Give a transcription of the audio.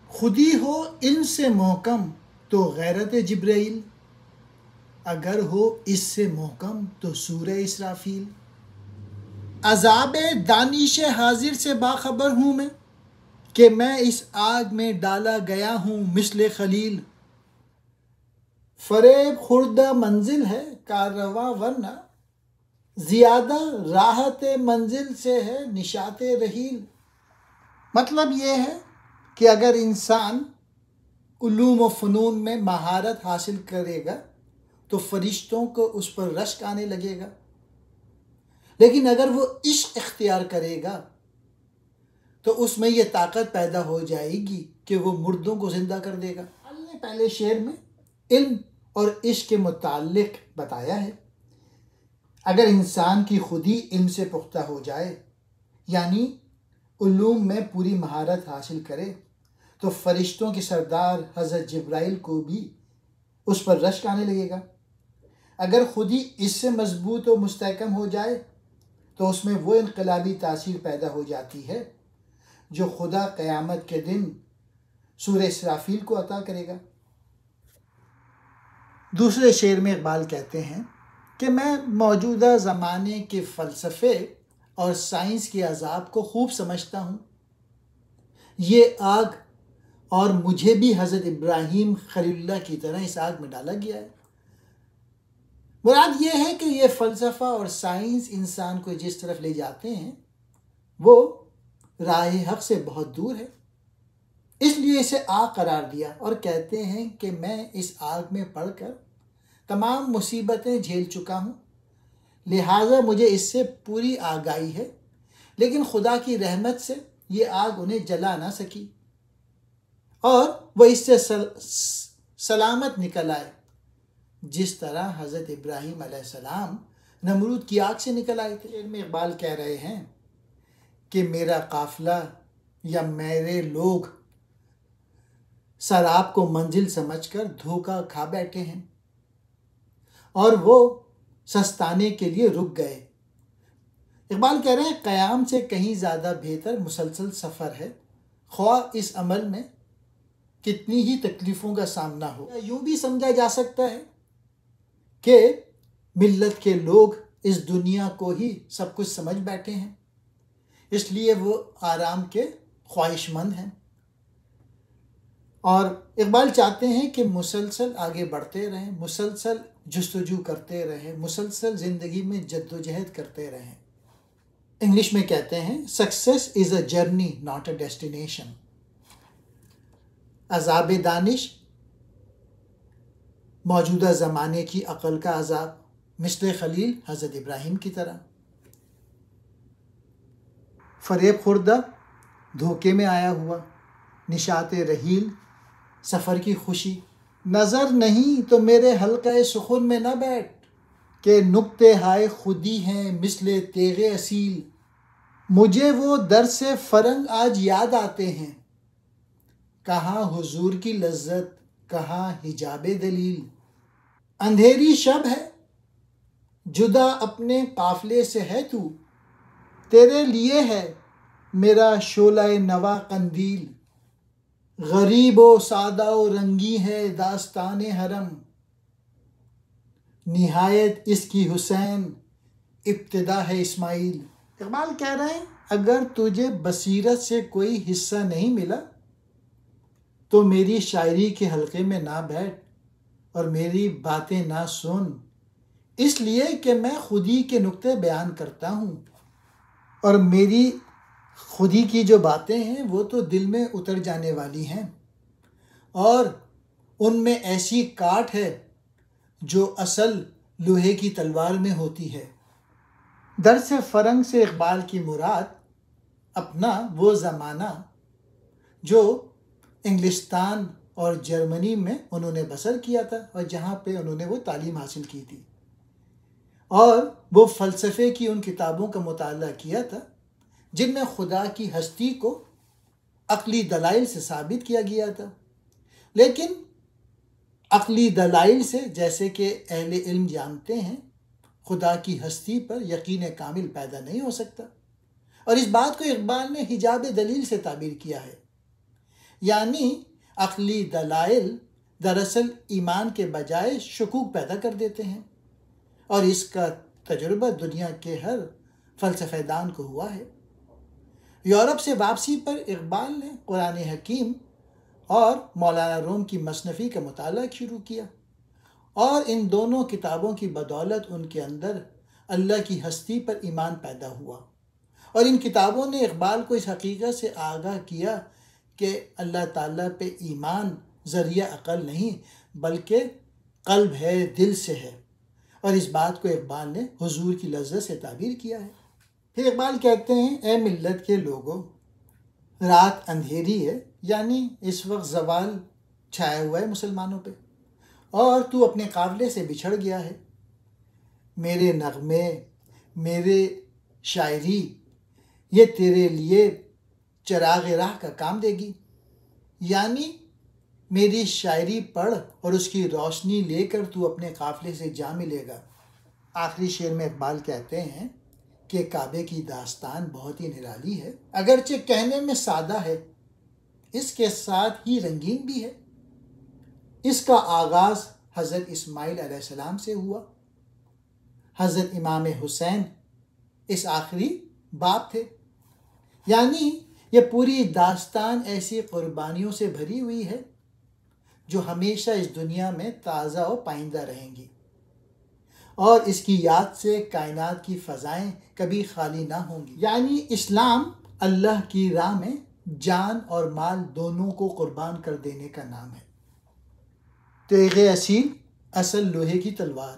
خودی ہو علم سے محکم تو غیرت جبرائیل، اگر ہو اس سے محکم تو سورہ اسرافیل۔ عذاب دانش حاضر سے باخبر ہوں میں، کہ میں اس آگ میں ڈالا گیا ہوں مثل خلیل۔ فریب خوردہ منزل ہے کاررواں ورنہ، زیادہ راحت منزل سے ہے نشاط رحیل۔ مطلب یہ ہے کہ اگر انسان علوم و فنون میں مہارت حاصل کرے گا تو فرشتوں کو اس پر رشک آنے لگے گا، لیکن اگر وہ عشق اختیار کرے گا تو اس میں یہ طاقت پیدا ہو جائے گی کہ وہ مردوں کو زندہ کر دے گا۔ اللہ نے پہلے شعر میں علم اور عشق کے متعلق بتایا ہے۔ اگر انسان کی خودی علم سے پختہ ہو جائے، یعنی علوم میں پوری مہارت حاصل کرے، تو فرشتوں کے سردار حضرت جبرائیل کو بھی اس پر رشک آنے لگے گا۔ اگر خودی اس سے مضبوط و مستحکم ہو جائے تو اس میں وہ انقلابی تاثیر پیدا ہو جاتی ہے جو خدا قیامت کے دن سورہ اسرافیل کو عطا کرے گا۔ دوسرے شعر میں اقبال کہتے ہیں کہ میں موجودہ زمانے کے فلسفے اور سائنس کے عذاب کو خوب سمجھتا ہوں۔ یہ آگ اور مجھے بھی حضرت ابراہیم خلیل اللہ کی طرح اس آگ میں ڈالا گیا ہے۔ مراد یہ ہے کہ یہ فلسفہ اور سائنس انسان کو جس طرف لے جاتے ہیں وہ راہ حق سے بہت دور ہے، اس لیے اسے آگ قرار دیا اور کہتے ہیں کہ میں اس آگ میں پڑ کر تمام مصیبتیں جھیل چکا ہوں، لہٰذا مجھے اس سے پوری آگاہی ہے، لیکن خدا کی رحمت سے یہ آگ انہیں جلا نہ سکی اور وہ اس سے سلامت نکل آئے، جس طرح حضرت ابراہیم علیہ السلام نمرود کی آگ سے نکل آئے تھے۔ میں اقبال کہہ رہے ہیں کہ میرا قافلہ یا میرے لوگ سراب کو منزل سمجھ کر دھوکہ کھا بیٹھے ہیں اور وہ سستانے کے لیے رک گئے۔ اقبال کہہ رہے ہیں قیام سے کہیں زیادہ بہتر مسلسل سفر ہے، خواہ اس عمل میں کتنی ہی تکلیفوں کا سامنا ہو۔ یوں بھی سمجھا جا سکتا ہے کہ ملت کے لوگ اس دنیا کو ہی سب کچھ سمجھ بیٹھے ہیں، اس لیے وہ آرام کے خواہش مند ہیں، اور اقبال چاہتے ہیں کہ مسلسل آگے بڑھتے رہیں، مسلسل جستجو کرتے رہیں، مسلسل زندگی میں جد و جہد کرتے رہیں۔ انگلش میں کہتے ہیں success is a journey not a destination. عذاب دانش موجودہ زمانے کی عقل کا عذاب، مثل خلیل حضرت ابراہیم کی طرح۔ فریب خوردہ دھوکے میں آیا ہوا، نشاط رحیل سفر کی خوشی۔ نظر نہیں تو میرے حلقہ سخن میں نہ بیٹھ، کہ نقطے ہائے خودی ہیں مثل تیغ اصیل۔ مجھے وہ درس فرنگ آج یاد آتے ہیں، کہاں حضور کی لذت کہاں حجاب دلیل۔ اندھیری شب ہے جدا اپنے قافلے سے ہے تو، تیرے لیے ہے میرا شعلہ نوا قندیل۔ غریب و سادہ و رنگی ہے داستان حرم، نہایت اس کی حسین ابتدا ہے اسماعیل۔ اقبال کہہ رہے ہیں اگر تجھے بصیرت سے کوئی حصہ نہیں ملا تو میری شاعری کے حلقے میں نہ بیٹھ اور میری باتیں نہ سن، اس لیے کہ میں خودی کے نقطے بیان کرتا ہوں، اور میری خودی کی جو باتیں ہیں وہ تو دل میں اتر جانے والی ہیں، اور ان میں ایسی کاٹ ہے جو اصل لوہے کی تلوار میں ہوتی ہے۔ درس فرنگ سے اقبال کی مراد اپنا وہ زمانہ جو انگلستان اور جرمنی میں انہوں نے بسر کیا تھا اور جہاں پہ انہوں نے وہ تعلیم حاصل کی تھی، اور وہ فلسفے کی ان کتابوں کا مطالعہ کیا تھا جن میں خدا کی ہستی کو عقلی دلائل سے ثابت کیا گیا تھا، لیکن عقلی دلائل سے جیسے کہ اہل علم جانتے ہیں خدا کی ہستی پر یقین کامل پیدا نہیں ہو سکتا، اور اس بات کو اقبال نے حجاب دلیل سے تعبیر کیا ہے۔ یعنی عقلی دلائل دراصل ایمان کے بجائے شکوک پیدا کر دیتے ہیں، اور اس کا تجربہ دنیا کے ہر فلسفہ دان کو ہوا ہے۔ یورپ سے واپسی پر اقبال نے قرآن حکیم اور مولانا روم کی مصنفی کا مطالعہ شروع کیا، اور ان دونوں کتابوں کی بدولت ان کے اندر اللہ کی ہستی پر ایمان پیدا ہوا، اور ان کتابوں نے اقبال کو اس حقیقت سے آگاہ کیا کہ اللہ تعالیٰ پہ ایمان ذریعہ عقل نہیں بلکہ قلب ہے، دل سے ہے، اور اس بات کو اقبال نے حضور کی لذت سے تعبیر کیا ہے۔ پھر اقبال کہتے ہیں، اے ملت کے لوگوں، رات اندھیری ہے، یعنی اس وقت زوال چھایا ہوا ہے مسلمانوں پہ، اور تو اپنے قافلے سے بچھڑ گیا ہے۔ میرے نغمے، میرے شاعری، یہ تیرے لیے چراغ راہ کا کام دے گی، یعنی میری شاعری پڑھ اور اس کی روشنی لے کر تو اپنے قافلے سے جا ملے گا۔ آخری شعر میں اقبال کہتے ہیں کہ کعبے کی داستان بہت ہی نرالی ہے، اگرچہ کہنے میں سادہ ہے، اس کے ساتھ ہی رنگین بھی ہے۔ اس کا آغاز حضرت اسماعیل علیہ السلام سے ہوا۔ حضرت امام حسین اس آخری باب تھے، یعنی یہ پوری داستان ایسی قربانیوں سے بھری ہوئی ہے جو ہمیشہ اس دنیا میں تازہ و پائندہ رہیں گی، اور اس کی یاد سے کائنات کی فضائیں کبھی خالی نہ ہوں گی۔ یعنی اسلام اللہ کی راہ میں جان اور مال دونوں کو قربان کر دینے کا نام ہے۔ تیغ اصیل اصل لوہے کی تلوار۔